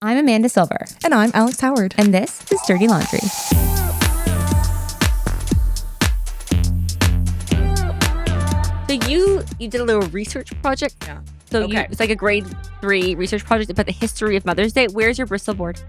I'm Amanda Silver. And I'm Alex Howard. And this is Dirty Laundry. So you did a little research project. Yeah. So Okay. it's like a grade 3 research project about the history of Mother's Day. Where's your Bristol board?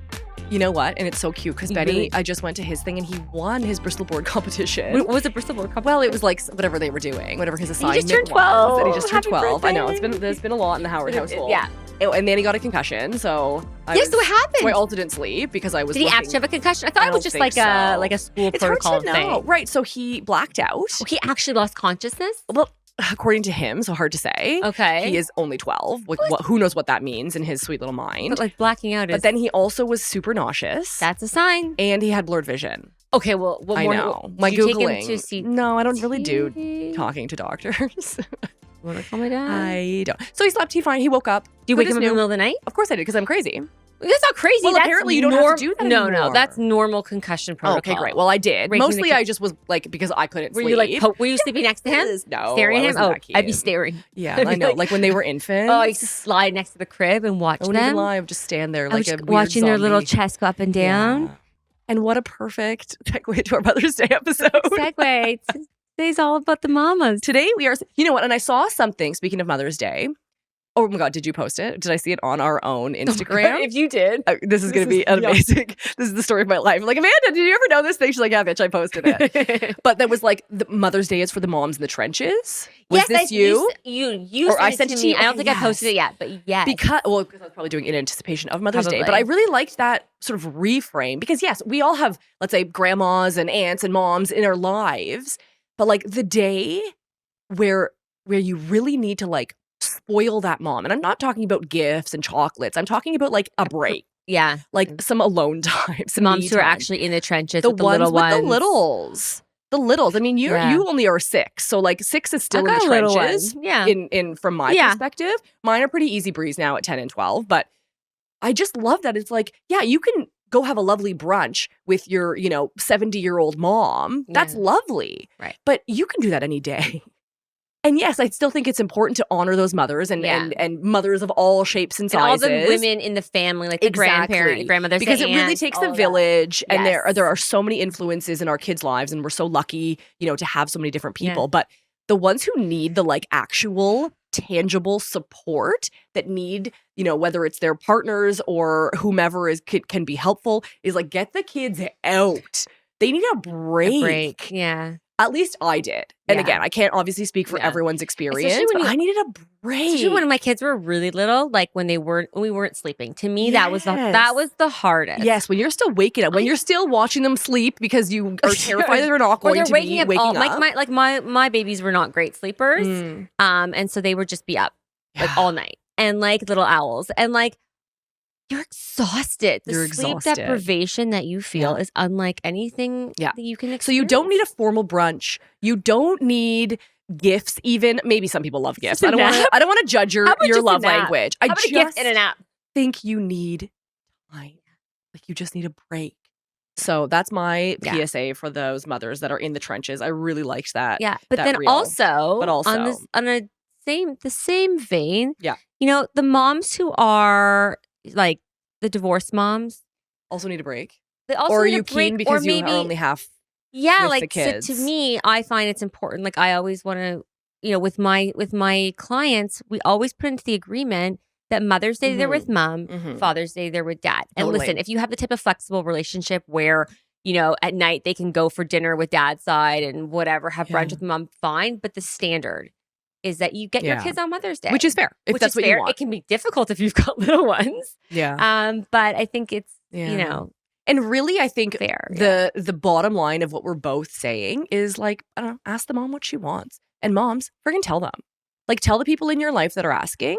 You know what? And it's so cute because Betty, I just went to his thing and he won his Bristol board competition. What was the Bristol board competition? Well, it was like whatever they were doing, whatever his assignment just turned was. 12. And he just turned Happy 12. I know. birthday. There's been a lot in the Howard household. Yeah. And then he got a concussion, so So what happened? So I also didn't sleep because I was Did he looking- actually have a concussion? I thought I it was don't just think like a so. school It's hard protocol to know. thing. Right, so he blacked out. He actually lost consciousness? Well, according to him, so hard to say. Okay. He is only 12. Like, who knows what that means in his sweet little mind. But like blacking out is... But then he also was super nauseous. That's a sign. And he had blurred vision. Okay, well, what I more? know. Did My you take him Googling. to see No, I don't really do TV? talking to doctors. Want to call my dad? I don't. So he slept. He fine. He woke up. Do you Good wake as him in the new. middle of the night? Of course I did because I'm crazy. That's not crazy. Well, that's apparently you don't have to do that No, anymore. that's normal concussion protocol. Okay, great. Well, I did. Waking the Mostly kid- I just was like, because I couldn't Were sleep. you like, were you sleeping next to him? No, Staring I at him? wasn't Oh, that I'd be kid. staring. Yeah, I'd be I know. like- Like when they were infants. Oh, I used to slide next to the crib and watch I wouldn't even them. lie. I would just stand there I like was a just weird watching their little zombie. chest go up and down. Yeah. And what a perfect segue to our Mother's Day episode. Segue. Today's all about the mamas. Today we are, you know what? And I saw something, speaking of Mother's Day. Oh my God, did you post it? Did I see it on our own Instagram? If you did. This is going to be is- amazing. This is the story of my life. I'm like, Amanda, did you ever know this thing? She's like, yeah, bitch, I posted it. But that was like, the Mother's Day is for the moms in the trenches. Was this you? You Or I sent sent it it to to me. you? I don't Okay, think I posted yes. it yet, but yes. Because I was probably doing it in anticipation of Mother's Day. But Probably. I really liked that sort of reframe because yes, we all have, let's say, grandmas and aunts and moms in our lives. But like the day where you really need to like spoil that mom. And I'm not talking about gifts and chocolates. I'm talking about like a break, Yeah. like some alone time. Some Moms me who are time. actually in the trenches the with the ones little with ones. the littles. The littles. I mean, you Yeah. only are 6. So like 6 is still I've in the got a little trenches. one. Yeah. In from my Yeah. perspective. Mine are pretty easy breeze now at 10 and 12. But I just love that it's like, yeah, you can go have a lovely brunch with your, 70-year-old mom. That's Yeah. lovely. Right. But you can do that any day. And yes, I still think it's important to honor those mothers and Yeah. and mothers of all shapes and And all sizes. the women in the family, like the grandparent, the grandmothers, Because the it really aunts, takes all the of that. village, and Yes. there are so many influences in our kids' lives, and we're so lucky, to have so many different Yeah. people. But the ones who need the like actual tangible support that need, whether it's their partners or whomever can be helpful, is like get the kids out. They need a break. A break. Yeah. At least I did. And Yeah. again, I can't obviously speak for Yeah. everyone's experience, Especially when but you- I needed a break. Especially when my kids were really little, like when we weren't sleeping. To me, that was Yes. the hardest. Yes, when you're still waking up, when you're still watching them sleep because you are terrified that they're not Or going they're to waking be up waking all up. my babies were not great sleepers. Mm. And so they would just be up like Yeah. all night and like little owls. And like you're exhausted. The You're sleep exhausted. deprivation that you feel Yeah. is unlike anything Yeah. that you can experience. So you don't need a formal brunch. You don't need gifts even. Maybe some people love gifts. Just a I don't want to judge How about your just a love nap? language. How I about just a gift and a nap? think you need time. Like you just need a break. So that's my Yeah. PSA for those mothers that are in the trenches. I really liked that. Yeah. But that then reel. also, But also- on the same vein, Yeah. The moms who are like the divorced moms, Also need a break. they also Or are need you a break, keen because or you maybe, are only half yeah, with like the kids? So to me, I find it's important. Like I always want to, with my clients, we always put into the agreement that Mother's Day they're with mom, Mhm. Father's Day they're with dad. And Totally. listen, if you have the type of flexible relationship where at night they can go for dinner with dad's side and whatever, have brunch Yeah. with mom, fine. But the standard is that you get your Yeah. kids on Mother's Day, Which is fair, if Which that's is what fair. you want. It can be difficult if you've got little ones, Yeah. but I think it's Yeah. And really, I think fair. Yeah. the bottom line of what we're both saying is like, I don't know, ask the mom what she wants. And moms, friggin' tell them. Like, tell the people in your life that are asking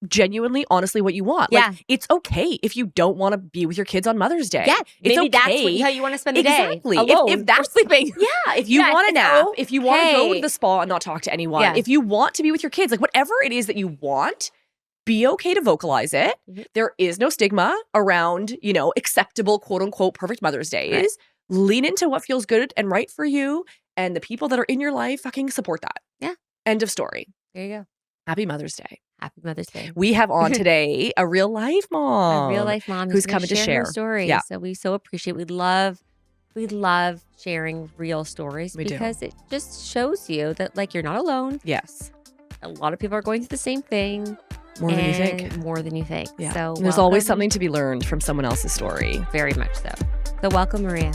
genuinely, honestly, what you want. Yeah. Like, it's okay if you don't want to be with your kids on Mother's Day. Yeah, It's maybe that's okay. how you want to spend the day. Exactly. Alone, If or that's sleeping. Yeah, if you Yes, want a it's nap, if you want to go okay. to the spa and not talk to anyone, Yeah. if you want to be with your kids, like whatever it is that you want, be okay to vocalize it. Mhm. There is no stigma around, acceptable, quote unquote, perfect Mother's Days. Right. Lean into what feels good and right for you. And the people that are in your life fucking support that. Yeah. End of story. There you go. Happy Mother's Day. Happy Mother's Day. We have on today a real life A real mom life mom who's gonna coming to share her share. story. Yeah, So we so appreciate. We love sharing real stories we do. because it just shows you that like you're not alone. Yes. A lot of people are going through the same thing. More than you think. More than you think. Yeah. So There's always something to be learned from someone else's story. Very much so. So welcome, Maria.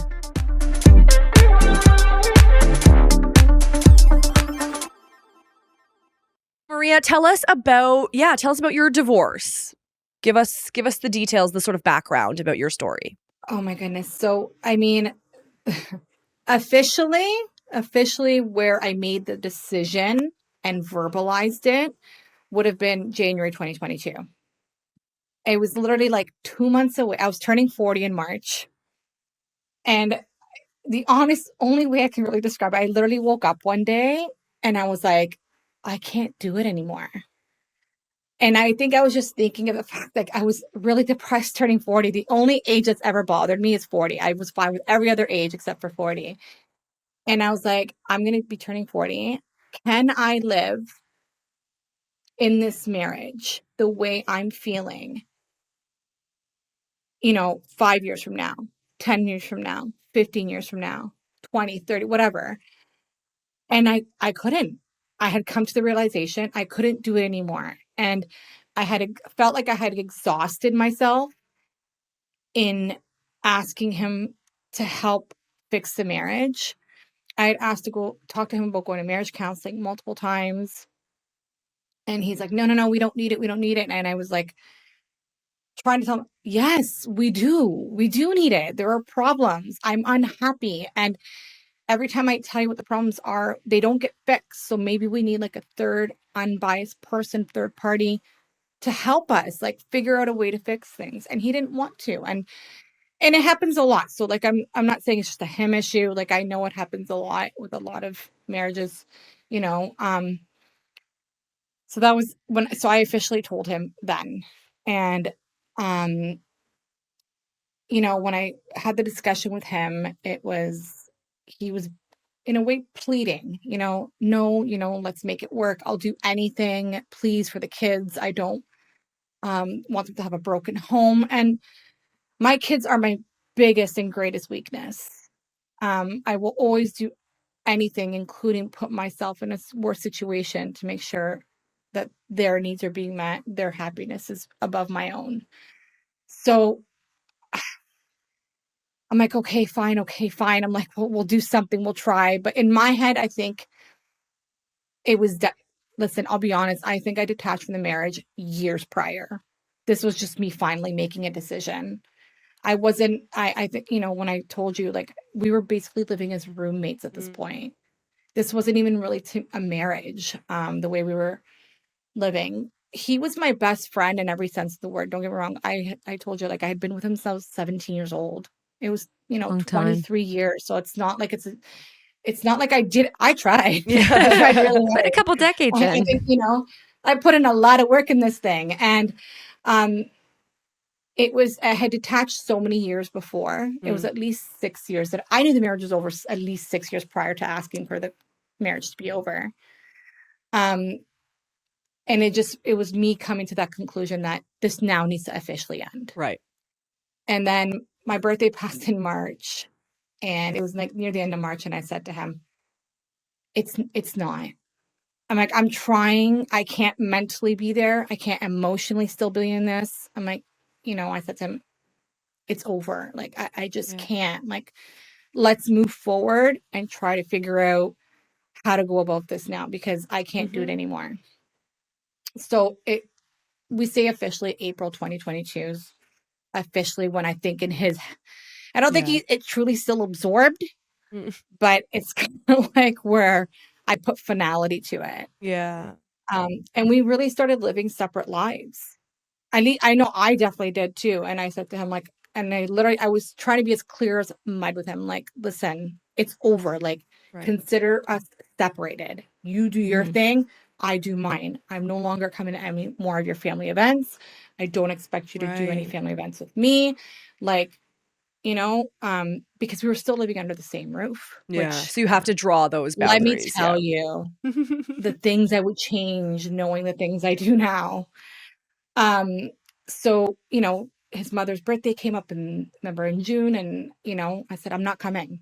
Maria, tell us about your divorce. Give us the details, the sort of background about your story. Oh my goodness. So, I mean, officially where I made the decision and verbalized it would have been January 2022. It was literally like 2 months away. I was turning 40 in March. And the honest only way I can really describe it, I literally woke up one day and I was like, I can't do it anymore. And I think I was just thinking of the fact that I was really depressed turning 40. The only age that's ever bothered me is 40. I was fine with every other age except for 40. And I was like, I'm going to be turning 40. Can I live in this marriage the way I'm feeling, 5 years from now, 10 years from now, 15 years from now, 20, 30, whatever. And I couldn't. I had come to the realization I couldn't do it anymore. And felt like I had exhausted myself in asking him to help fix the marriage. I had asked to go talk to him about going to marriage counseling multiple times. And he's like, no, we don't need it. We don't need it. And I was like, trying to tell him, yes, we do. We do need it. There are problems. I'm unhappy. And every time I tell you what the problems are, they don't get fixed. So maybe we need like a third unbiased person, third party to help us like figure out a way to fix things. And he didn't want to. And it happens a lot. So like I'm not saying it's just a him issue. Like I know it happens a lot with a lot of marriages, you know. So that was so I officially told him then. And um, when I had the discussion with him, he was in a way pleading, no, let's make it work. I'll do anything, please, for the kids. I don't want them to have a broken home. And my kids are my biggest and greatest weakness. I will always do anything, including put myself in a worse situation to make sure that their needs are being met, their happiness is above my own. So I'm like, okay, fine. I'm like, well, we'll do something, we'll try. But in my head, I think it was, listen, I'll be honest, I think I detached from the marriage years prior. This was just me finally making a decision. I think, when I told you, like, we were basically living as roommates at this point. This wasn't even really a marriage, the way we were living. He was my best friend in every sense of the word. Don't get me wrong. I told you, like, I had been with him since I was 17 years old. It was, Long time. 23 years. So it's not like I tried. Yeah. I tried really hard. But a couple decades I in. think, I put in a lot of work in this thing. And I had detached so many years before. It was at least 6 years that I knew the marriage was over, at least 6 years prior to asking for the marriage to be over. And it was me coming to that conclusion that this now needs to officially end. Right. And then my birthday passed in March, and it was like near the end of March. And I said to him, it's not. I'm like, I'm trying. I can't mentally be there. I can't emotionally still be in this. I'm like, I said to him, it's over. Like, I just can't. Like, let's move forward and try to figure out how to go about this now because I can't do it anymore. So we say officially April 2022 is officially when I think I don't think it truly still absorbed, but it's kind of like where I put finality to it. Yeah. And we really started living separate lives. I know I definitely did too. And I said to him, like, and I was trying to be as clear as mud with him. Like, listen, it's over. Like, consider us separated. You do your thing. I do mine. I'm no longer coming to any more of your family events. I don't expect you to do any family events with me. Like, because we were still living under the same roof, Yeah. which So you have to draw those let me boundaries. tell you the things I would change knowing the things I do now. So, his mother's birthday came up in June, and, I said, I'm not coming.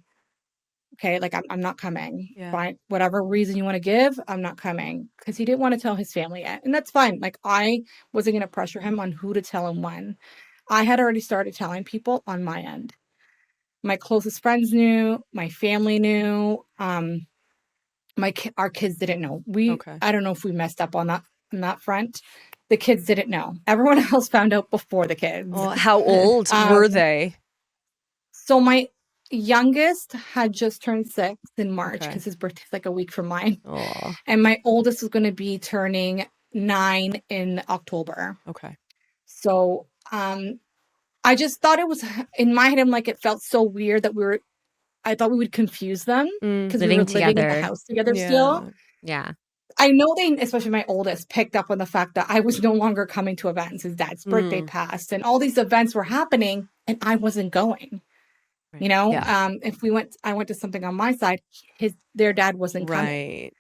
Okay. Like, I'm not coming. Yeah. Fine. Whatever reason you want to give, I'm not coming. Because he didn't want to tell his family yet. And that's fine. Like, I wasn't going to pressure him on who to tell him when. I had already started telling people on my end. My closest friends knew, my family knew, our kids didn't know. Okay. I don't know if we messed up on that front. The kids didn't know. Everyone else found out before the kids. Well, how old were they? So my youngest had just turned 6 in March Okay. because his birthday's like a week from mine. Aw. And my oldest was going to be turning 9 in October. Okay. So I just thought it was, in my head, I'm like, it felt so weird that I thought we would confuse them because we were living in the house together still. Yeah. I know they, especially my oldest, picked up on the fact that I was no longer coming to events. His dad's birthday passed and all these events were happening and I wasn't going. Right. If I went to something on my side, their dad wasn't coming.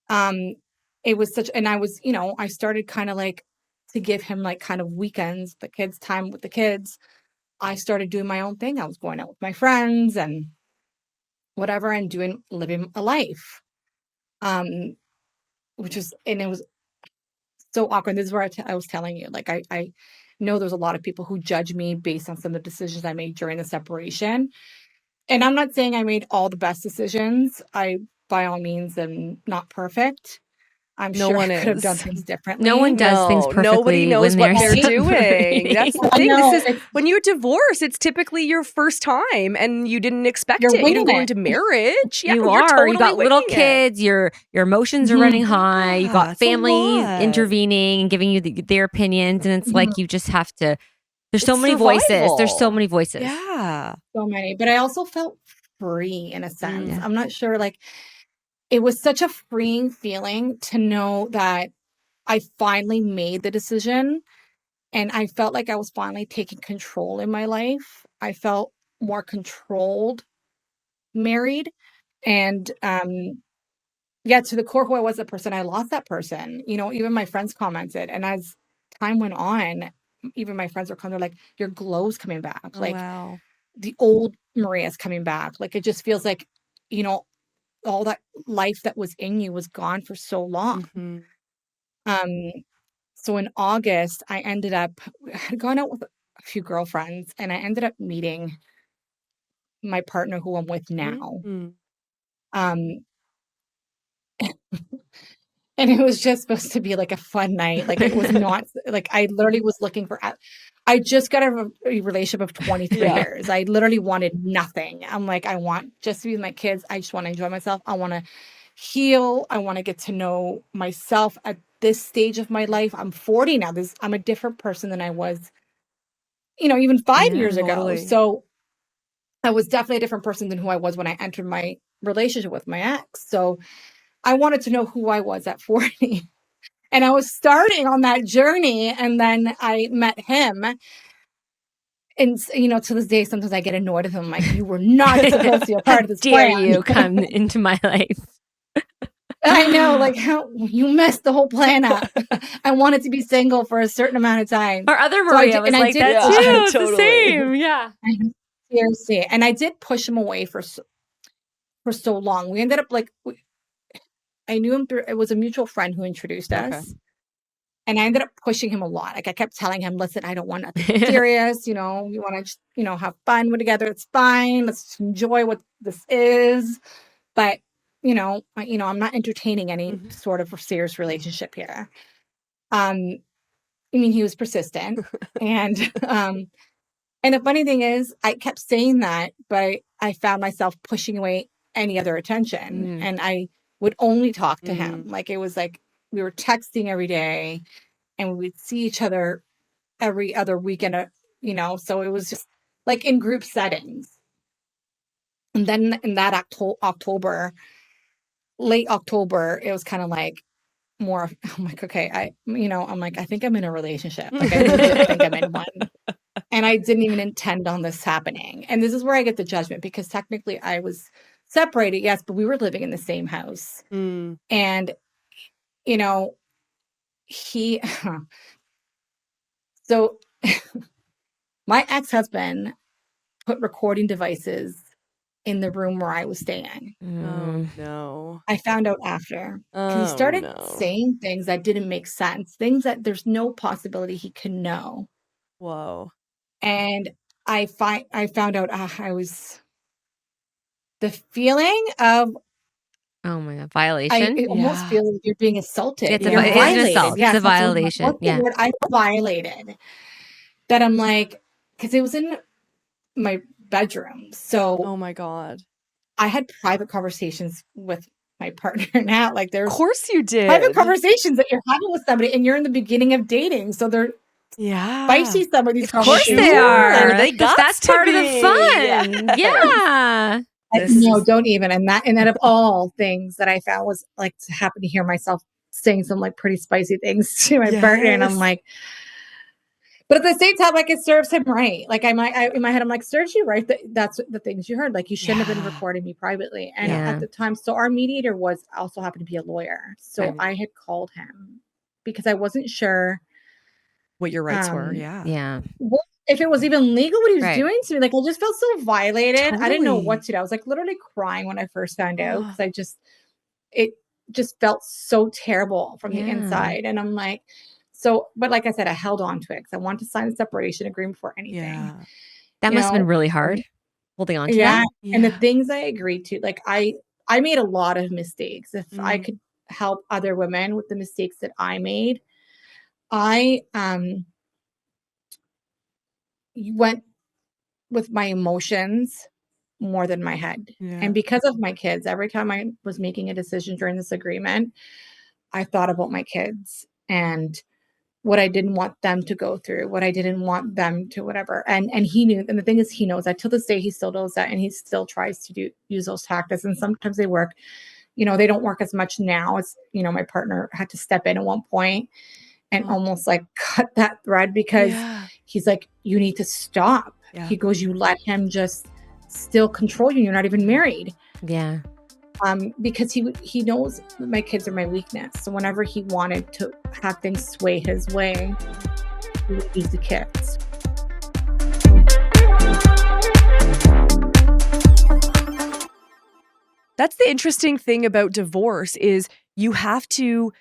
Right. It was and I was, I started kind of like to give him like kind of weekends, time with the kids. I started doing my own thing. I was going out with my friends and whatever and living a life. And it was so awkward. This is where I was telling you, like, I know there's a lot of people who judge me based on some of the decisions I made during the separation. And I'm not saying I made all the best decisions. I, by all means, am not perfect. I'm No sure one I could have done is. things differently. No one does things perfectly. Nobody knows when what they're they're doing. That's the I thing. know, This is when you divorce, it's typically your first time and you didn't expect You're it. You didn't winging go it. into marriage. Yeah, You you're are. totally You got little winging it. kids. Your emotions are running high. You Yeah, got it's a families lot. intervening and giving you their opinions, and it's like you just have to. There's so It's many voices. There's so survival. many voices. Yeah. So many. But I also felt free in a sense. Yeah. I'm not sure, like, it was such a freeing feeling to know that I finally made the decision and I felt like I was finally taking control in my life. I felt more controlled married. And to the core who I was, the person, I lost that person. Even my friends commented. And as time went on, even my friends were kind of like, your glow's coming back. Oh, Like wow. the old Maria's coming back. Like it just feels like, all that life that was in you was gone for so long. Mhm. So in August, I had gone out with a few girlfriends and I ended up meeting my partner who I'm with now. Mhm. Um, and it was just supposed to be like a fun night. Like it was not like I literally was looking for, I just got a relationship of 23 Yeah. years. I literally wanted nothing. I'm like, I want just to be with my kids. I just want to enjoy myself. I want to heal. I want to get to know myself at this stage of my life. I'm 40 now. I'm a different person than I was, even 5 years ago. Totally. So I was definitely a different person than who I was when I entered my relationship with my ex. So I wanted to know who I was at 40. And I was starting on that journey. And then I met him. And, to this day, sometimes I get annoyed with him. I'm like, you were not supposed to be a part of this Dare plan. you come into my life? I know, like, how you messed the whole plan up. I wanted to be single for a certain amount of time. Our other Maria was like that too. Yeah, It's the same. Yeah. Seriously. And I did push him away for so long. We ended up like, I knew him through, it was a mutual friend who introduced us. And I ended up pushing him a lot. Like I kept telling him, listen, I don't want nothing serious. You want to just, have fun together. It's fine. Let's just enjoy what this is. But, I'm not entertaining any sort of serious relationship here. He was persistent. And the funny thing is I kept saying that, but I found myself pushing away any other attention. And I would only talk to him. Like it was like we were texting every day and we'd see each other every other weekend, so it was just like in group settings. And then in that late October, it was kind of like more, I'm like, okay, I'm like, I think I'm in a relationship. Like I legit think I'm in one. And I didn't even intend on this happening. And this is where I get the judgment, because technically I was separated, yes, but we were living in the same house. Mm. And, you know, he, so my ex-husband put recording devices in the room where I was staying. Oh, no. I found out after. He Oh, started no. saying things that didn't make sense, things that there's no possibility he could know. Whoa. And I found out I was the feeling of Oh my God. I Violation? almost Yeah. feel like you're being assaulted. It's You're it is an Yes. violated. assault. It's Yes, a that's what, violation. what's the Yeah. word? I violated. That I'm like, because it was in my bedroom. So Oh my God. I had private conversations with my partner now. Like Of there's course you private did. conversations that you're having with somebody and you're in the beginning of dating. So they're Yeah. spicy, some of these Of course conversations. they Sure, are. they gots That's to part of the be. fun. Yes. Yeah. This No, is don't even. And that of all things that I found was like to happen to hear myself saying some like pretty spicy things to my partner. And I'm yes. like, but at the same time, like it serves him right. Like in my head, I'm like, serves you right. That's the things you heard. Like you shouldn't have been Yeah. recording me privately. And Yeah. at the time, so our mediator was also happened to be a lawyer. So Right. I had called him because I wasn't sure What your rights were. Yeah. Yeah. if it was even legal what he was Right. doing to me. Like I just felt so violated. I didn't know Totally. what to do. I was like literally crying when I first found out Oh, because it just felt so terrible from the Yeah. inside. And I'm like, so, but like I said, I held on to it because I wanted to sign a separation agreement before anything. yeah. That You must have been know, really hard holding on to yeah. that. And the Yeah. things I agreed to, like I made a lot of mistakes. If I Mm. could help other women with the mistakes that I made, I went with my emotions more than my head. Yeah. And because of my kids, every time I was making a decision during this agreement, I thought about my kids and what I didn't want them to go through, what I didn't want them to whatever. And he knew, and the thing is he knows that till this day, he still knows that, and he still tries to use those tactics. And sometimes they work. You know, they don't work as much now as, my partner had to step in at one point and Oh. almost like cut that thread because Yeah. he's like, you need to stop. Yeah. He goes, you let him just still control you. You're not even married. Yeah. Because he knows that my kids are my weakness. So whenever he wanted to have things sway his way, he would use the kids. That's the interesting thing about divorce is you have to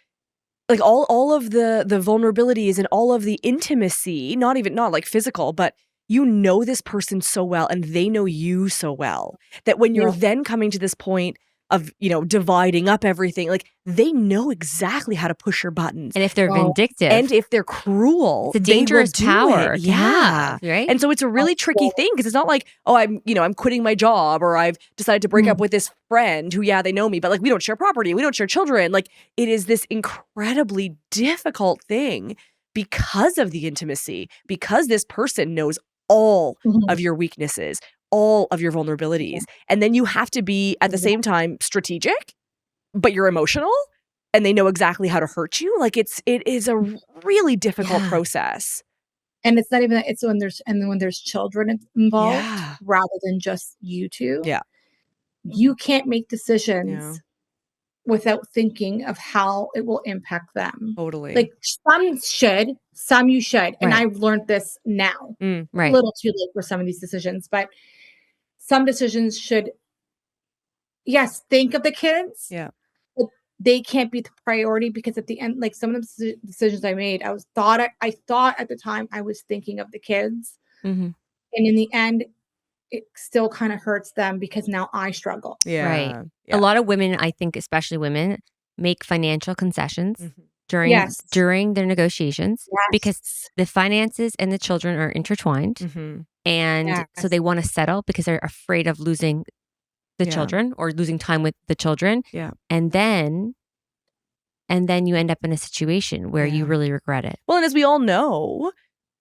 like all of the vulnerabilities and all of the intimacy, not like physical, but you know this person so well and they know you so well that when you're Yeah. then coming to this point of, dividing up everything, like they know exactly how to push your buttons. And if they're Well, vindictive, And if they're cruel, it's a they will dangerous do power it. to Yeah. have, right? And so it's a really tricky thing because it's not like, oh, I'm quitting my job or I've decided to break up with this friend who, yeah, they know me, but like we don't share property, we don't share children. Like it is this incredibly difficult thing because of the intimacy, because this person knows all of your weaknesses, all of your vulnerabilities. And then you have to be at the same time strategic, but you're emotional. And they know exactly how to hurt you. Like it is a really difficult process. And it's not even that, it's when there's children involved Yeah. rather than just you two. Yeah. You can't make decisions Yeah. without thinking of how it will impact them. Totally. Like some you should. And Right. I've learned this now. A Right. little too late for some of these decisions, but some decisions should, yes, think of the kids. Yeah. But they can't be the priority because at the end, like some of the decisions I made, I thought at the time I was thinking of the kids. Mm-hmm. And in the end, it still kind of hurts them because now I struggle. Yeah. Right. Yeah. A lot of women, I think, especially women, make financial concessions during Yes. their negotiations because Yes. the finances and the children are intertwined. And so Yes. they want to settle because they're afraid of losing the children or losing time with the children. Yeah. And then you end up in a situation where you really regret it. Well, and as we all know,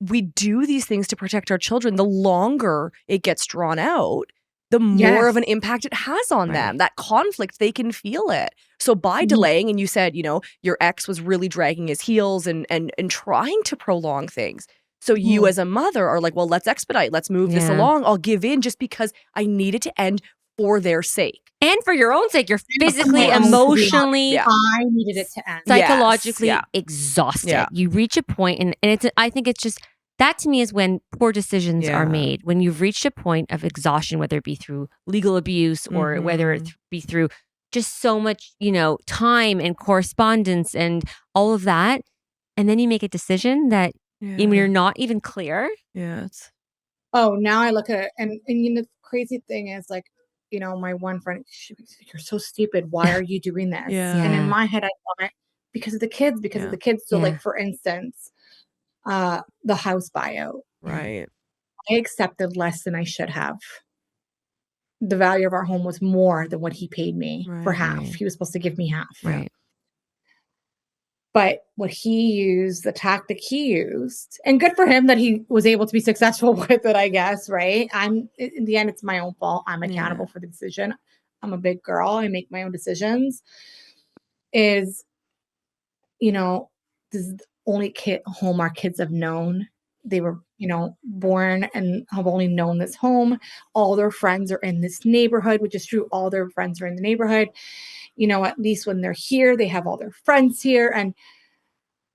we do these things to protect our children. The longer it gets drawn out, the more of an impact it has on them. That conflict, they can feel it. So by delaying, and you said, your ex was really dragging his heels and trying to prolong things. So you as a mother are like, well, let's expedite. Let's move this along. I'll give in just because I need it to end for their sake. And for your own sake, you're physically, my own, emotionally, I needed it to end. psychologically exhausted. Yeah. You reach a point, and it's. I think it's just that to me is when poor decisions are made. When you've reached a point of exhaustion, whether it be through legal abuse or whether it be through just so much, time and correspondence and all of that, and then you make a decision that you're not even clear. Yeah. Oh, now I look at it, and the crazy thing is, like, my one friend, you're so stupid. Why are you doing this? And in my head, I thought, because of the kids, because of the kids. So, like, for instance, the house buyout. Right. I accepted less than I should have. The value of our home was more than what he paid me for half. Right. He was supposed to give me half. Right. But the tactic he used, and good for him that he was able to be successful with it, I guess, right? In the end, it's my own fault. I'm accountable for the decision. I'm a big girl. I make my own decisions. Is, this is the only home our kids have known. They were, born and have only known this home. All their friends are in this neighborhood, which is true. All their friends are in the neighborhood. At least when they're here, they have all their friends here, and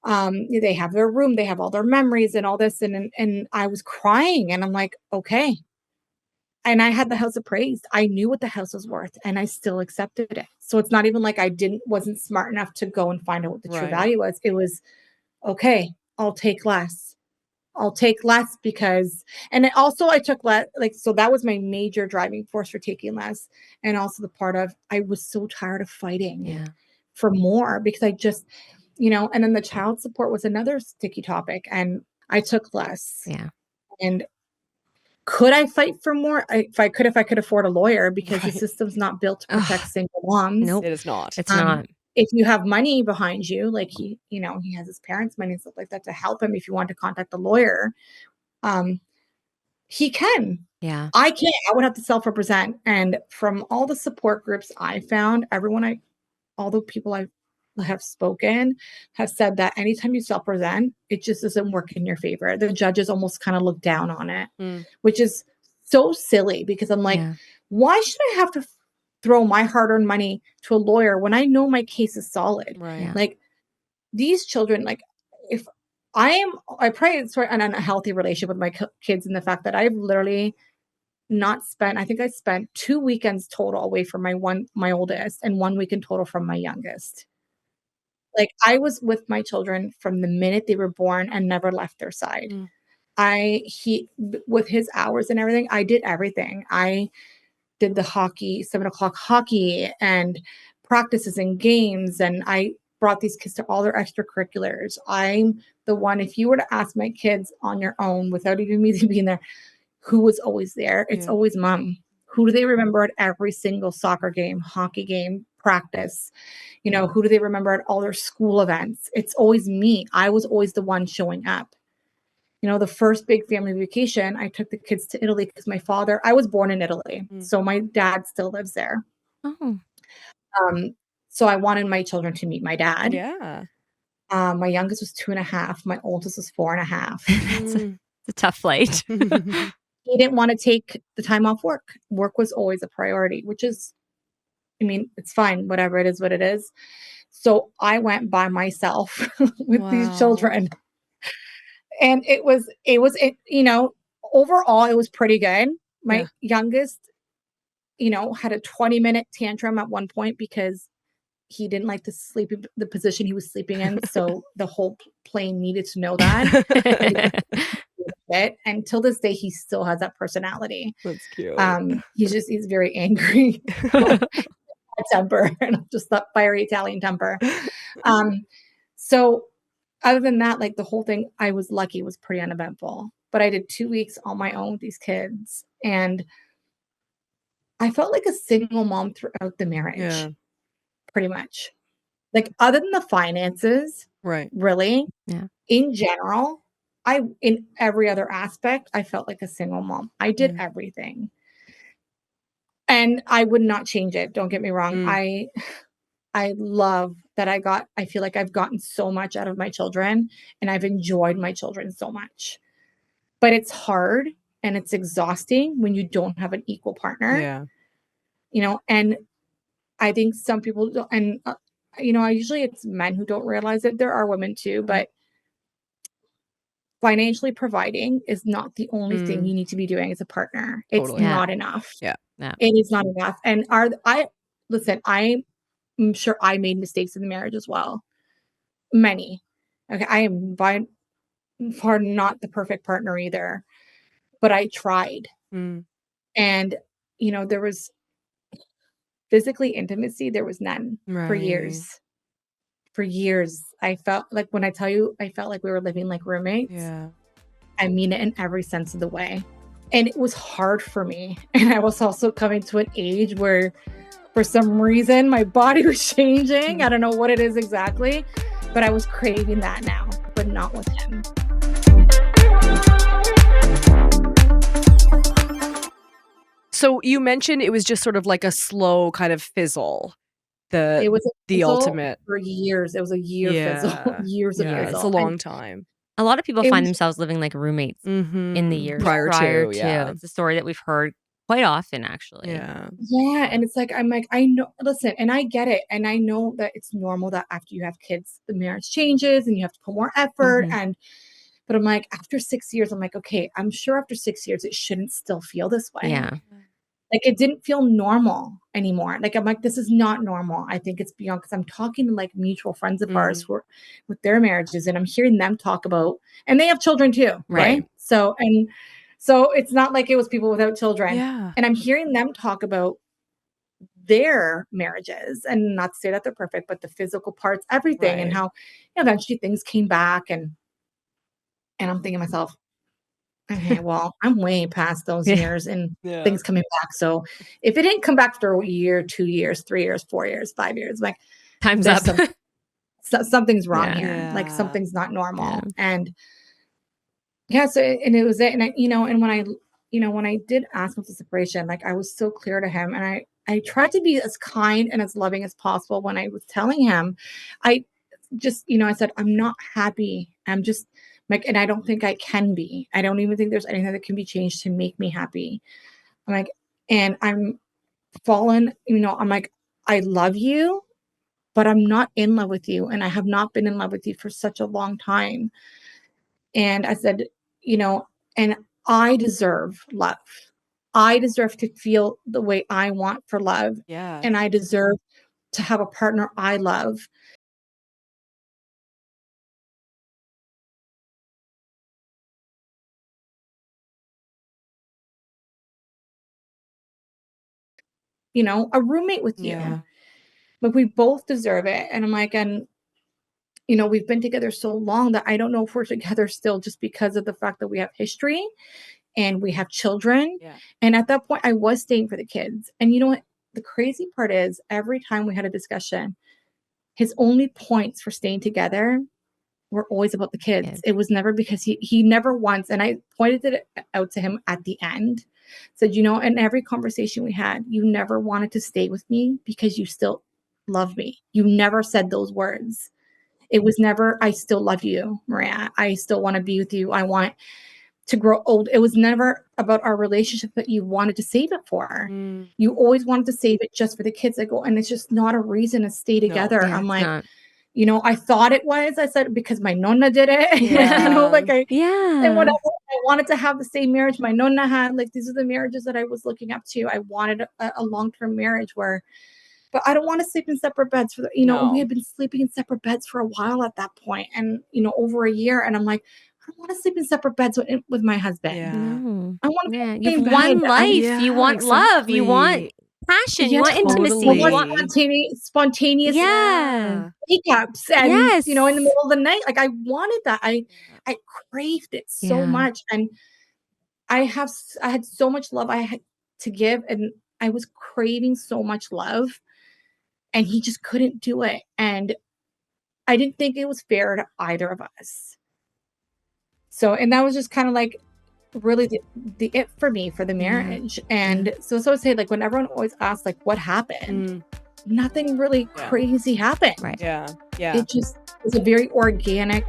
they have their room, they have all their memories and all this. And I was crying, and I'm like, okay. And I had the house appraised. I knew what the house was worth, and I still accepted it. So it's not even like I wasn't smart enough to go and find out what the true value was. It was, okay, I'll take less. I'll take less because, and I took less, like, so that was my major driving force for taking less. And also the part of, I was so tired of fighting for more, because I just, and then the child support was another sticky topic, and I took less. Yeah. And could I fight for more? If I could afford a lawyer, because the system's not built to protect single moms. Nope. It is not. It's not. If you have money behind you, like he has his parents' money and stuff like that to help him, if you want to contact a lawyer, he can. Yeah. I can't. I would have to self-represent. And from all the support groups I found, all the people I have spoken have said that anytime you self-present, it just doesn't work in your favor. The judges almost kind of look down on it, which is so silly, because I'm like, why should I have to throw my hard-earned money to a lawyer when I know my case is solid? Right. Yeah. Like, these children, like, if I pray it's for an unhealthy relationship with my kids, and the fact that I've literally not spent, I think I spent 2 weekends total away from my oldest, and 1 weekend total from my youngest. Like, I was with my children from the minute they were born and never left their side. With his hours and everything, I did everything. I did the 7:00 hockey and practices and games, and I brought these kids to all their extracurriculars. I'm the one, if you were to ask my kids on your own without even me being there, who was always there? It's always mom. Who do they remember at every single soccer game, hockey game, practice? Who do they remember at all their school events? It's always me. I was always the one showing up. The first big family vacation, I took the kids to Italy because I was born in Italy. So my dad still lives there. Oh. So I wanted my children to meet my dad. Yeah. My youngest was 2.5. My oldest was 4.5. It's a tough flight. He didn't want to take the time off work. Work was always a priority, which is, it's fine. Whatever, it is what it is. So I went by myself with these children. And overall, it was pretty good. My youngest, had a 20-minute tantrum at one point because he didn't like the position he was sleeping in. So the whole plane needed to know that. And till this day, he still has that personality. That's cute. He's very angry temper, and just that fiery Italian temper. So other than that, like, the whole thing, I was lucky, was pretty uneventful. But I did 2 weeks on my own with these kids, and I felt like a single mom throughout the marriage, pretty much. Like, other than the finances, really, in general, in every other aspect, I felt like a single mom. I did everything. And I would not change it. Don't get me wrong. I love that I feel like I've gotten so much out of my children, and I've enjoyed my children so much. but it's hard and it's exhausting when you don't have an equal partner. Yeah. And I think some people don't, and usually it's men who don't realize it. There are women too, but financially providing is not the only thing you need to be doing as a partner. It's Totally. not enough. Yeah. It is not enough. And listen, I'm sure I made mistakes in the marriage as well. Many. Okay. I am by far not the perfect partner either, but I tried. And, there was physically intimacy. There was none for years. For years. I felt like, when I tell you, I felt like we were living like roommates. Yeah. I mean it in every sense of the way. And it was hard for me. And I was also coming to an age where, for some reason, my body was changing. I don't know what it is exactly, but I was craving that now, but not with him. So you mentioned it was just sort of like a slow kind of fizzle. It was the ultimate for years. It was a year fizzle. Years of fizzle. It's a long time. A lot of people find themselves living like roommates in the years prior to. Yeah. It's a story that we've heard quite often, actually. Yeah. Yeah. And it's like, I'm like, I know, listen, and I get it. And I know that it's normal that after you have kids, the marriage changes and you have to put more effort. But I'm like, after 6 years, I'm like, okay, I'm sure after 6 years, it shouldn't still feel this way. Yeah. Like, it didn't feel normal anymore. Like, I'm like, this is not normal. I think it's beyond, because I'm talking to like mutual friends of ours who are with their marriages, and I'm hearing them talk about, and they have children too. Right. So it's not like it was people without children. Yeah. And I'm hearing them talk about their marriages, and not to say that they're perfect, but the physical parts, everything, and how eventually things came back. And I'm thinking to myself, okay, well, I'm way past those years and things coming back. So if it didn't come back for a year, 2 years, 3 years, 4 years, 5 years, like, time's up. Something's wrong here. Like, something's not normal. And so, and it was it. And and when I did ask him for separation, like, I was so clear to him, and I tried to be as kind and as loving as possible when I was telling him. I just, I said, I'm not happy. I'm just like, and I don't think I can be. I don't even think there's anything that can be changed to make me happy. I'm like, and I'm fallen, I'm like, I love you, but I'm not in love with you. And I have not been in love with you for such a long time. And I said, and I deserve love. I deserve to feel the way I want for love. Yeah. And I deserve to have a partner I love. A roommate with you. Yeah. But we both deserve it. And I'm like, and we've been together so long that I don't know if we're together still, just because of the fact that we have history and we have children. Yeah. And at that point, I was staying for the kids. And you know what? The crazy part is, every time we had a discussion, his only points for staying together were always about the kids. It was never because he never once, and I pointed it out to him at the end, said, in every conversation we had, you never wanted to stay with me because you still love me. You never said those words. It was never, I still love you, Maria. I still want to be with you. I want to grow old. It was never about our relationship that you wanted to save it for. You always wanted to save it just for the kids. I go, and it's just not a reason to stay together. Yeah, I'm it's like, not. I thought it was. I said, because my nonna did it. Yeah. And whatever. I wanted to have the same marriage my nonna had. Like, these are the marriages that I was looking up to. I wanted a long-term marriage but I don't want to sleep in separate beds we had been sleeping in separate beds for a while at that point, and over a year. And I'm like, I don't want to sleep in separate beds with my husband. Yeah. No. I want to be in the You same have one bed. life. You want love. You want passion. You want intimacy. I You want want spontaneous breakups and in the middle of the night. Like, I wanted that. I craved it so much. And I had so much love I had to give, and I was craving so much love, and he just couldn't do it. And I didn't think it was fair to either of us. So, and that was just kind of like really the it for me for the marriage. And so I would say, like, when everyone always asks, like, what happened? Nothing really crazy happened. Right. Yeah. It just was a very organic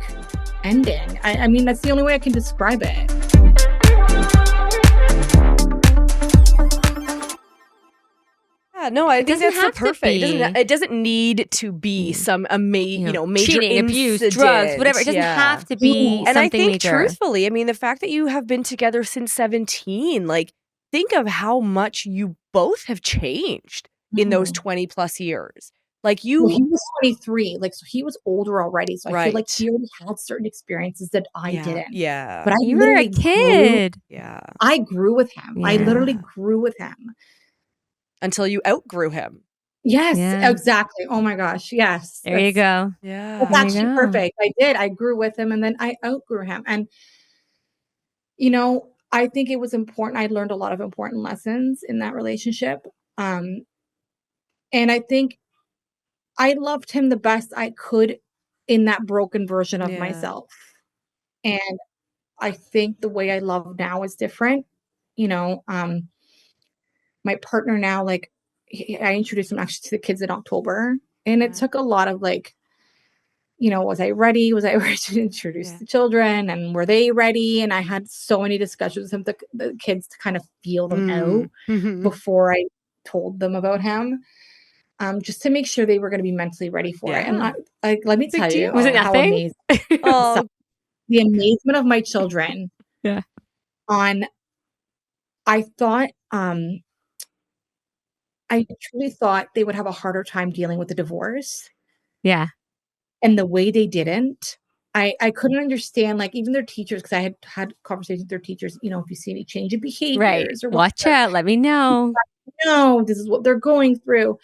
ending. I mean, that's the only way I can describe it. Yeah, no, I think doesn't that's the have to perfect. be. It doesn't need to be some major cheating, abuse, drugs, incident. whatever. It doesn't have to be And I something think major. truthfully, I mean, the fact that you have been together since 17, like, think of how much you both have changed in those 20 plus years. Like Well, he was 23, like, so he was older already, so I feel like right. he already had certain experiences that I Yeah, didn't. yeah, But I You were a literally kid. yeah. I grew with him. I literally Yeah. grew with him. Until you outgrew him. Yes, Yeah. exactly. Oh my gosh, yes. There you go. That's There Yeah. you actually go. perfect. I did. I grew with him and then I outgrew him. And, you know, I think it was important. I learned a lot of important lessons in that relationship. Um, and I think I loved him the best I could in that broken version of Yeah. myself. And I think the way I love now is different. You know, my partner now, like, I introduced him actually to the kids in October, and it Wow. took a lot of like, you know, was I ready? Was I ready to introduce Yeah. the children? And were they ready? And I had so many discussions with the kids to kind of feel them out Mhm. before I told them about him, just to make sure they were going to be mentally ready for it. And Yeah. let me Big tell you Was it deal. how nothing? amazing Oh, the amazement of my children Yeah. on. I thought, I truly thought they would have a harder time dealing with the divorce, Yeah. and the way they didn't, I couldn't understand, like, even their teachers, because I had conversations with their teachers, you know, if you see any change in Right. behaviors or Watch whatever, out. Let me know. no, this is what they're going through.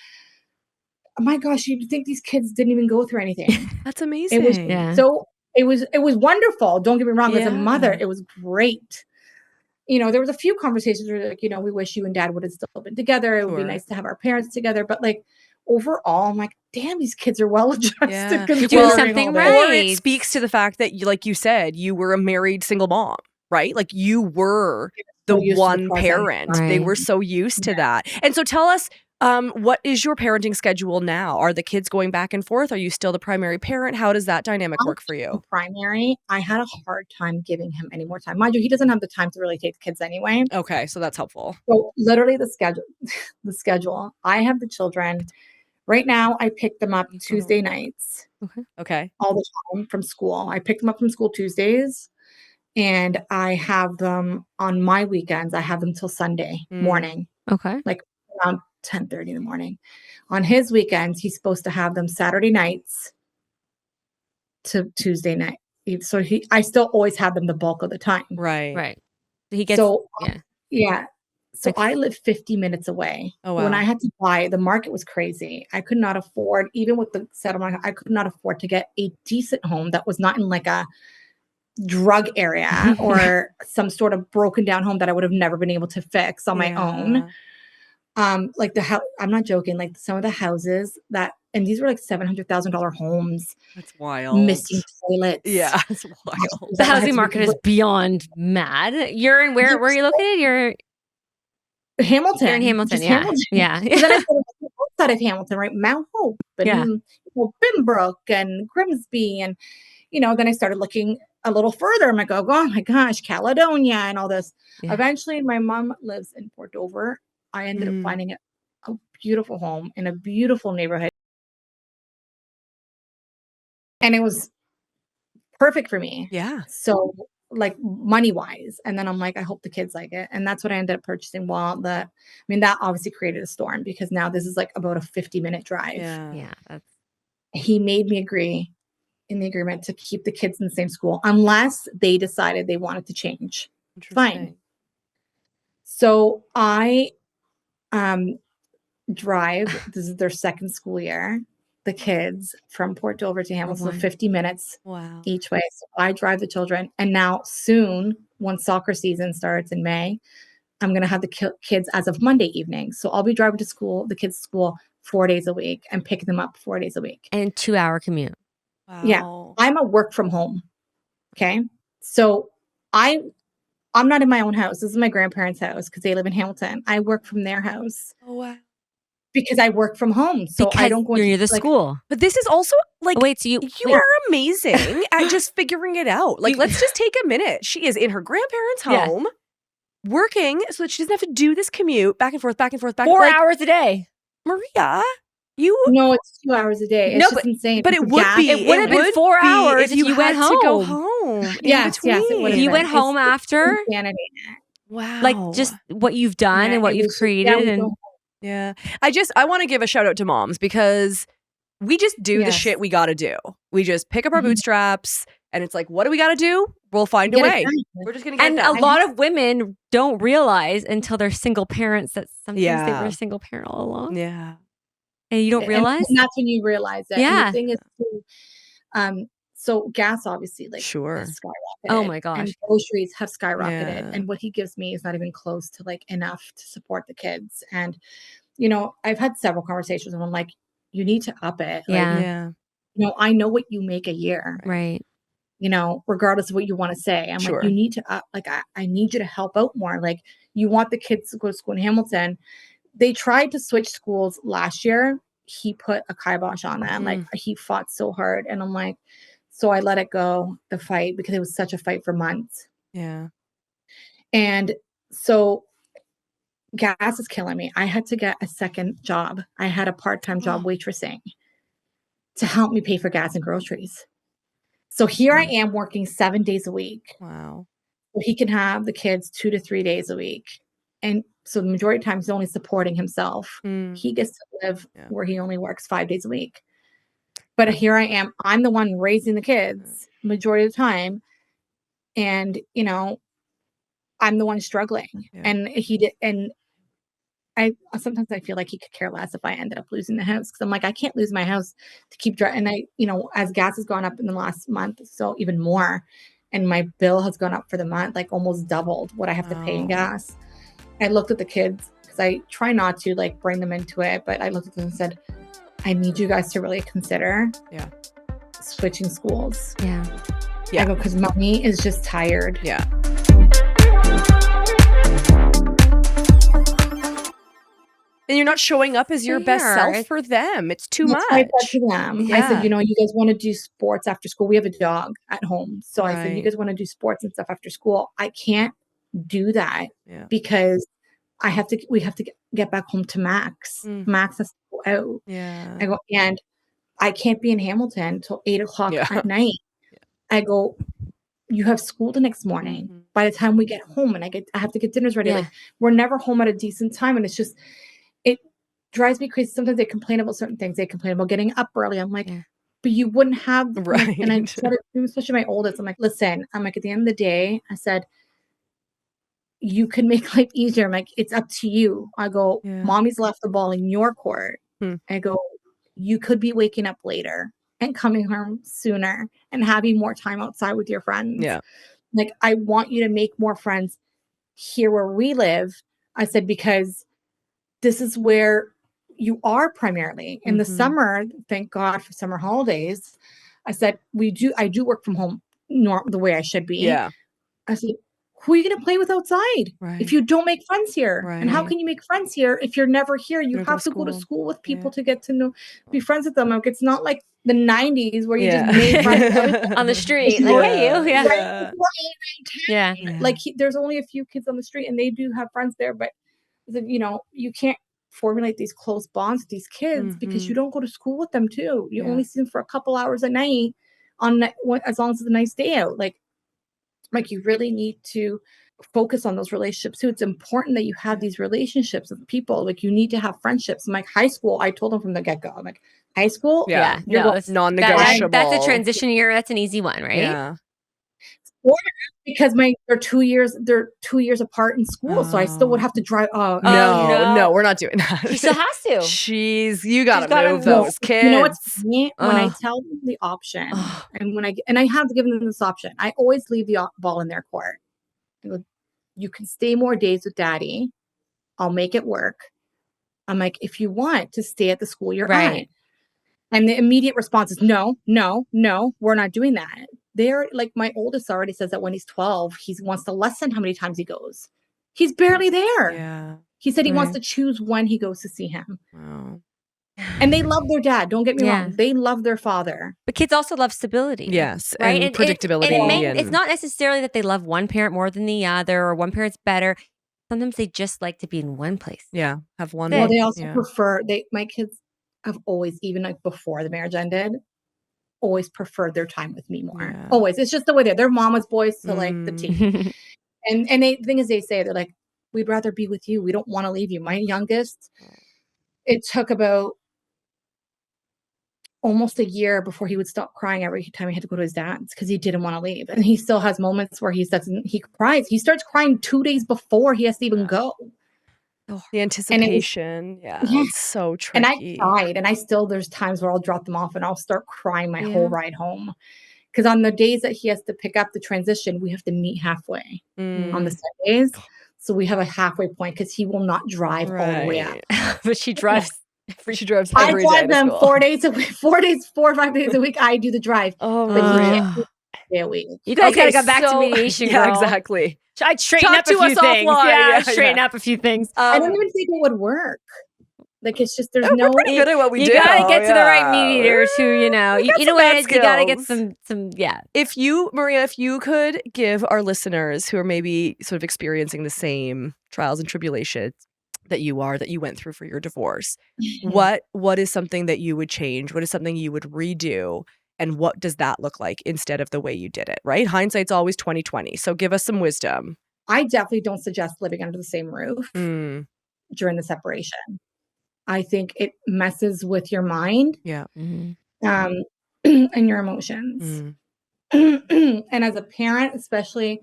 My gosh, you'd think these kids didn't even go through anything. that's It was amazing. Yeah. so it was wonderful, don't get me wrong, as a mother, Yeah. it was great. You know, there was a few conversations where like, you know, we wish you and dad would have still been together. It would be Sure. nice to have our parents together. But like overall, I'm like, damn, these kids are well adjusted Yeah. You're doing considering all something this. Or it right. speaks to the fact that you, like you said, you were a married single mom, right? Like you were the So used to the one present. parent. They Right. were so used to that. And so tell us, what is your parenting schedule now? Are the kids going back and forth? Are you still the primary parent? How does that dynamic work for you? Primary, I had a hard time giving him any more time. Mind you, he doesn't have the time to really take the kids anyway. Okay, so that's helpful. So literally the schedule. I have the children. Right now, I pick them up Tuesday nights Okay. all the time from school. I pick them up from school Tuesdays. And I have them on my weekends, I have them till Sunday Mm, morning, Okay. like around 10:30 in the morning. On his weekends, he's supposed to have them Saturday nights to Tuesday night. So I still always have them the bulk of the time. right. Right. He gets, So, yeah. yeah. So Like, I live 50 minutes away. Oh, When wow. I had to buy, the market was crazy. I could not afford, even with the settlement, I could not afford to get a decent home that was not in like a drug area or some sort of broken down home that I would have never been able to fix on my own. Like I'm not joking, like some of the houses that, and these were like $700,000 homes, That's wild. missing toilets. Yeah, it's wild. the That had housing to be market is beyond mad. You're in where are you located? You're Hamilton, in Hamilton. just Yeah. Hamilton. Yeah. But then I started outside of Hamilton, right? Mount Hope and Yeah. Binbrook and Grimsby. And, you know, then I started looking a little further. I'm like, oh my gosh, Caledonia and all this. Yeah. Eventually, my mom lives in Port Dover. I ended up finding a beautiful home in a beautiful neighborhood. And it was perfect for me. Yeah. So, like money wise. And then I'm like, I hope the kids like it. And that's what I ended up purchasing. I mean, that obviously created a storm because now this is like about a 50-minute drive. Yeah. Yeah. That's He made me agree in the agreement to keep the kids in the same school unless they decided they wanted to change. Fine. Interesting. So I drive, this is their second school year, the kids from Port Dover to Hamilton, so wow. 50 minutes Wow. each way. So I drive the children. And now soon, once soccer season starts in May, I'm going to have the kids as of Monday evening. So I'll be driving to school, the kids to school 4 days a week and picking them up 4 days a week. And 2-hour commute. Yeah. Wow. I'm a work from home. Okay. So I'm not in my own house. This is my grandparents' house because they live in Hamilton. I work from their house Oh, wow. because I work from home. So I Because don't go you're into near the like, school. But this is also like, Wait, so you wait. are amazing at just figuring it out. Like, let's just take a minute. She is in her grandparents' Yeah. home working so that she doesn't have to do this commute back and forth, back and forth, back 4 like, hours a day. Maria, you No, it's 2 hours a day. It's No, just insane. but it Because would gas- be. It would have been 4 be hours if you had went to go home. home in Yes, between. yes, it would If have you been. went home It's after, insanity. Wow. like just what you've done Yeah, and what it you've was just- yeah, created, we and go- Yeah. I want to give a shout out to moms because we just do the Yes. shit we got to do. We just pick up our Mhm. bootstraps and it's like, what do we got to do? We'll find a Get it way. done. We're just going to get and it a done. lot of women don't realize until they're single parents that sometimes they Yeah. were a single parent all along, Yeah. and you don't And realize. that's when you realize it. Yeah. And the thing is, too, so gas obviously Sure. has skyrocketed. Oh my gosh. And groceries have skyrocketed. Yeah. And what he gives me is not even close to like enough to support the kids. And, you know, I've had several conversations and I'm like, you need to up it. Yeah. Like, Yeah. you know, I know what you make a year, Right. you know, regardless of what you want to say. I'm Sure. like, you need to up, like, I need you to help out more. Like, you want the kids to go to school in Hamilton. They tried to switch schools last year. He put a kibosh on them. Like, he fought so hard. And I'm like, so I let it go, the fight, because it was such a fight for months. Yeah. And so gas is killing me. I had to get a second job. I had a part-time job waitressing to help me pay for gas and groceries. So here I am working 7 days a week. Wow. So he can have the kids 2 to 3 days a week. And so the majority of the time he's only supporting himself. He gets to live where he only works 5 days a week. But here I am. I'm the one raising the kids majority of the time. And, you know, I'm the one struggling. Yeah. And he did. And sometimes I feel like he could care less if I ended up losing the house. Cause I'm like, I can't lose my house to keep driving. And you know, as gas has gone up in the last month, so even more. And my bill has gone up for the month, like almost doubled what I have to pay in gas. I looked at the kids because I try not to like bring them into it, but I looked at them and said, I need you guys to really consider switching schools. Yeah. I go, because mommy is just tired. Yeah. And you're not showing up as your best self for them. It's too much. I said to them, Yeah. I said, you know, you guys want to do sports after school. We have a dog at home. So I said, you Right. guys want to do sports and stuff after school. I can't do that Yeah. because we have to get back home to Max. Max has to go out. Yeah. I go, and I can't be in Hamilton till 8:00 at night. I go, you have school the next morning. By the time we get home and I have to get dinners ready. Yeah. Like, we're never home at a decent time. And it's just, it drives me crazy. Sometimes they complain about certain things. They complain about getting up early. I'm like, but you wouldn't have, Right. and I started, especially my oldest, I'm like, listen, I'm like, at the end of the day, I said, you can make life easier. I'm like, it's up to you. I go, mommy's left the ball in your court. I go, you could be waking up later and coming home sooner and having more time outside with your friends. Yeah. Like, I want you to make more friends here where we live. I said, because this is where you are primarily. In the summer, thank God for summer holidays. I said, I do work from home the way I should be. Yeah. I said, who are you going to play with outside if you don't make friends here? And how can you make friends here if you're never here? You have to go to school with people to get to know, be friends with them. Like, it's not like the 90s where you just made friends on the street. Like, hey, you. Yeah. Like, there's only a few kids on the street and they do have friends there, but you know, you can't formulate these close bonds with these kids because you don't go to school with them too. You only see them for a couple hours a night as long as it's a nice day out. Like you really need to focus on those relationships too. It's important that you have these relationships with people. Like, you need to have friendships. I'm like, high school, I told them from the get-go, I'm like, high school, it's non-negotiable. That's a transition year. That's an easy one, right? Yeah. Because they're 2 years apart in school, so I still would have to drive. No, we're not doing that. She still has to. You gotta move those kids. You know what's funny? When I tell them the option, and I have given them this option, I always leave the ball in their court. I go, you can stay more days with daddy. I'll make it work. I'm like, if you want to stay at the school you're at. And the immediate response is no, we're not doing that. They're like, my oldest already says that when he's 12, he wants to lessen how many times he goes. He's barely there. Yeah. He said he wants to choose when he goes to see him. Wow. And they love their dad. Don't get me wrong. They love their father. But kids also love stability. Yes. Right? And predictability. It's not necessarily that they love one parent more than the other or one parent's better. Sometimes they just like to be in one place. Yeah, have one. Well, they also yeah. prefer my kids have always, even like before the marriage ended, always preferred their time with me more. Yeah. Always. It's just the way they're mama's boys to like the T. And the thing is, they say, they're like, we'd rather be with you. We don't want to leave you. My youngest, it took about almost a year before he would stop crying every time he had to go to his dad's because he didn't want to leave. And he still has moments where he cries. He starts crying 2 days before he has to even go. The anticipation. It's so And I tricky. cried, and I still, there's times where I'll drop them off and I'll start crying my whole ride home. Because on the days that he has to pick up the transition, we have to meet halfway on the Sundays. So we have a halfway point because he will not drive all the way up. But she drives. She drives I every drive day to them school. 4 days a week, 4 or 5 days a week. I do the drive. Oh, But he Maria. can't do it a week. You guys Okay, got to go back to so- mediation, Yeah, girl. exactly. I'd straighten Talk up a to few us things. offline. Yeah, Yeah, straighten yeah. up a few things. I don't even think it would work. Like, it's just, there's no. We're pretty good at what we do. You gotta get to the right yeah. mediators who, you know, We got you some know what bad it is. You gotta get skills. some, yeah. If you, Maria, if you could give our listeners who are maybe sort of experiencing the same trials and tribulations that you went through for your divorce, what is something that you would change? What is something you would redo? And what does that look like instead of the way you did it, right? Hindsight's always 20/20. So give us some wisdom. I definitely don't suggest living under the same roof during the separation. I think it messes with your mind. Yeah. And your emotions. And as a parent, especially,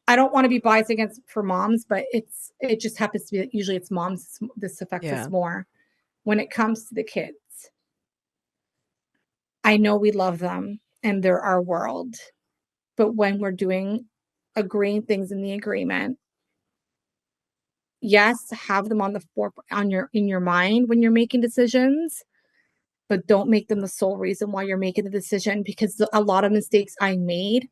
I don't want to be biased for moms, but it just happens to be that usually it's moms. This affects us more when it comes to the kids. I know we love them and they're our world, but when we're agreeing things in the agreement, yes, have them on in your mind when you're making decisions, but don't make them the sole reason why you're making the decision, because a lot of mistakes I made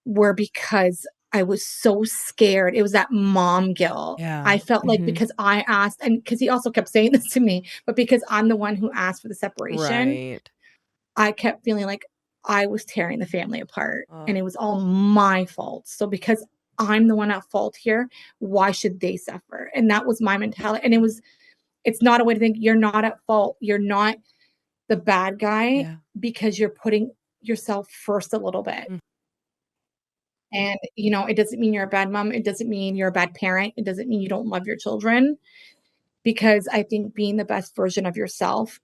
were because I was so scared. It was that mom guilt. Yeah. I felt like because I asked, and because he also kept saying this to me, but because I'm the one who asked for the separation, Right. I kept feeling like I was tearing the family apart and it was all my fault. So because I'm the one at fault here, why should they suffer? And that was my mentality. And it's not a way to think. You're not at fault. You're not the bad guy because you're putting yourself first a little bit. And, it doesn't mean you're a bad mom. It doesn't mean you're a bad parent. It doesn't mean you don't love your children, because I think being the best version of yourself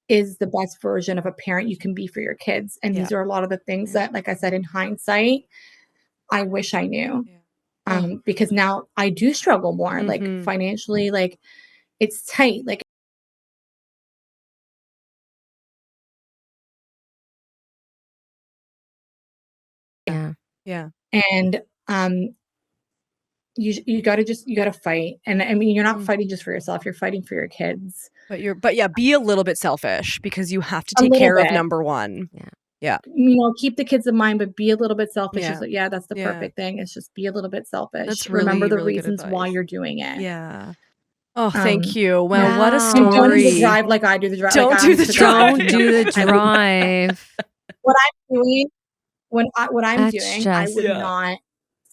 is the best version of a parent you can be for your kids. And these are a lot of the things that, like I said, in hindsight, I wish I knew. Because now I do struggle more, like financially, like it's tight. Like, Yeah. and you gotta fight. And I mean, you're not fighting just for yourself, you're fighting for your kids. But yeah, be a little bit selfish because you have to take care of number one. Yeah. Keep the kids in mind, but be a little bit selfish. Yeah. That's the perfect thing. It's just be a little bit selfish. That's Remember the really good reasons why advice. you're doing it. Yeah. Oh, thank you. Well, Yeah. what a And story. And don't do the drive like I do the drive. Don't do the drive. Don't do the drive. What I'm doing, what I'm That's doing, I would not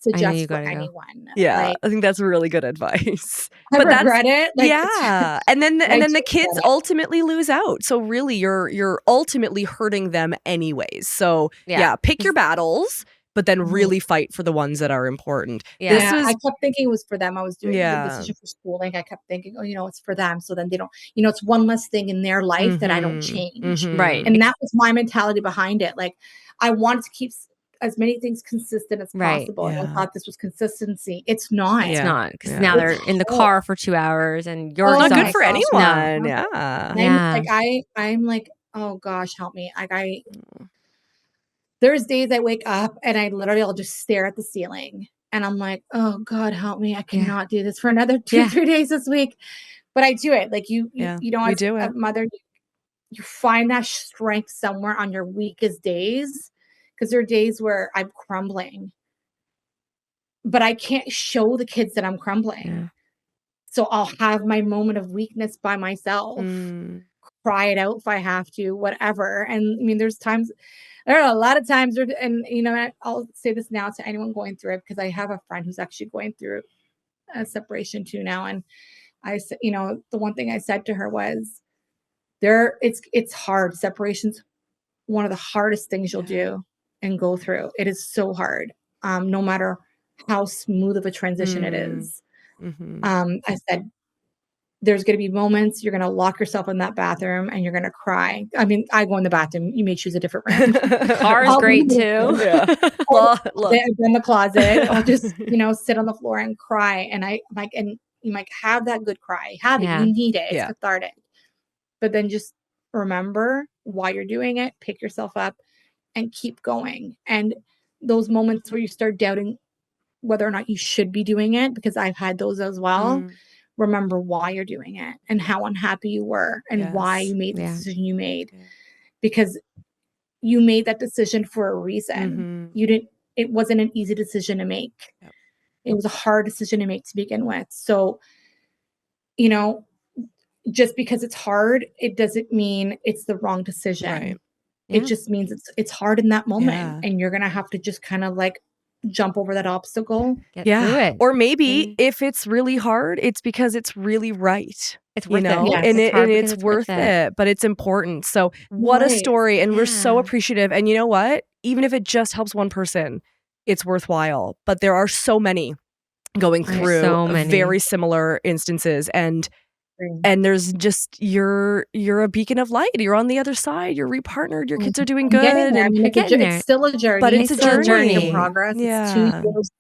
suggest for anyone. Yeah, Like, I think that's really good advice. I But regret it. Like, yeah, and then I the do kids regret it. ultimately lose out. So really, you're ultimately hurting them anyways. So yeah, pick your battles, but then really fight for the ones that are important. Yeah. I kept thinking it was for them. I was doing Yeah. the decision for schooling. I kept thinking, it's for them. So then they don't, it's one less thing in their life that I don't change. Right. And that was my mentality behind it. Like, I wanted to keep as many things consistent as possible. And I thought this was consistency. It's not. It's not, because now they're in the car for 2 hours and you're not exhausted. good for anyone. No. Yeah. I'm like, oh gosh, help me. There's days I wake up and I'll just stare at the ceiling and I'm like, oh God, help me. I cannot do this for another 2-3 days this week. But I do it. Like as a mother, you find that strength somewhere on your weakest days, because there are days where I'm crumbling, but I can't show the kids that I'm crumbling. Yeah. So I'll have my moment of weakness by myself, cry it out if I have to, whatever. And I mean, there are a lot of times, and I'll say this now to anyone going through it, because I have a friend who's actually going through a separation too now. And I said, you know, the one thing I said to her was, it's hard. Separation's one of the hardest things you'll do and go through. It is so hard. No matter how smooth of a transition it is. I said, there's going to be moments you're going to lock yourself in that bathroom and you're going to cry. I mean, I go in the bathroom. You may choose a different room. The car is great too. Yeah. In the closet. I'll just, you know, sit on the floor and cry. And I like, and you might have that good cry. Have it. You need it. It's cathartic. But then just remember why you're doing it. Pick yourself up and keep going. And those moments where you start doubting whether or not you should be doing it, because I've had those as well. Remember why you're doing it and how unhappy you were and why you made the decision you made. Because you made that decision for a reason. It wasn't an easy decision to make. It was a hard decision to make to begin with. So, you know, just because it's hard, it doesn't mean it's the wrong decision. Right. It just means it's hard in that moment and you're going to have to just kind of like jump over that obstacle. Get through it. Or maybe if it's really hard, it's because it's really right. It's worth it. Yes, And it's worth it, but it's important. So what a story. And we're so appreciative. And you know what? Even if it just helps one person, it's worthwhile. But there are so many going through very similar instances. And there's just, you're a beacon of light. You're on the other side. You're repartnered. Your kids are doing good. It's still a journey. But it's a journey. Of progress. It's 2 years.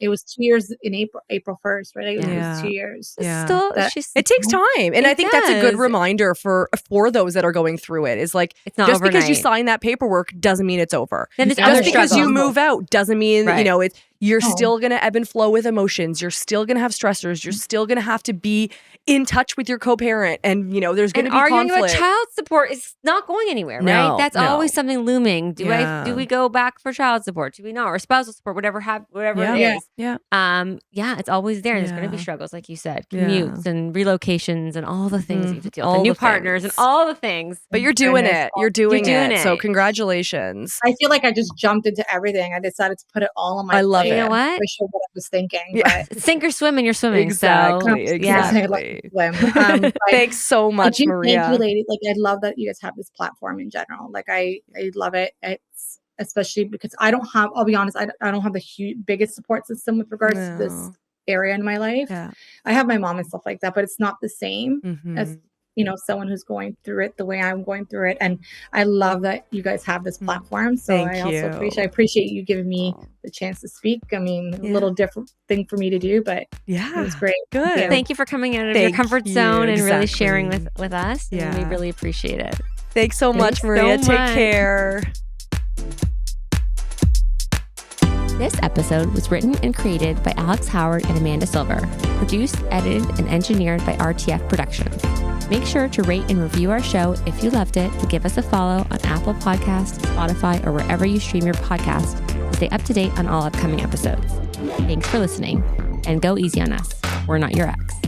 It was 2 years in April 1st, right? It was 2 years. It takes time. And I think that's a good reminder for those that are going through it. Is like, it's not just overnight. because you sign that paperwork doesn't mean it's over. Then just because you move out doesn't mean, you know, you're Oh. still going to ebb and flow with emotions. You're still going to have stressors. You're still going to have to be in touch with your co-parent. And, you know, there's going to be arguing conflict. about child support is not going anywhere, right? That's always something looming. Do we go back for child support? Do we not? Or spousal support, whatever it is. It's always there. There's going to be struggles, like you said, commutes and relocations and all the things you have to deal with, new partners and all the things. But you're doing it. You're doing it. So congratulations. I feel like I just jumped into everything. I decided to put it all on my plate. You know what? I sure what I was thinking. But sink or swim and you're swimming. Exactly. So, Exactly. I like to swim. Thanks so much, Maria. Thank you, ladies. Like, I love that you guys have this platform in general. Like, I love it. It's especially because I'll be honest, I don't have the biggest support system with regards to this area in my life. I have my mom and stuff like that, but it's not the same as, you know, someone who's going through it the way I'm going through it. And I love that you guys have this platform. So I also appreciate you giving me the chance to speak. I mean, a little different thing for me to do, but it was great. Good. Thank you for coming out of your comfort zone and really sharing with us. And we really appreciate it. Thanks so much, Maria. Take care. This episode was written and created by Alex Howard and Amanda Silver, produced, edited, and engineered by RTF Productions. Make sure to rate and review our show if you loved it, and give us a follow on Apple Podcasts, Spotify, or wherever you stream your podcast to stay up to date on all upcoming episodes. Thanks for listening, and go easy on us. We're not your ex.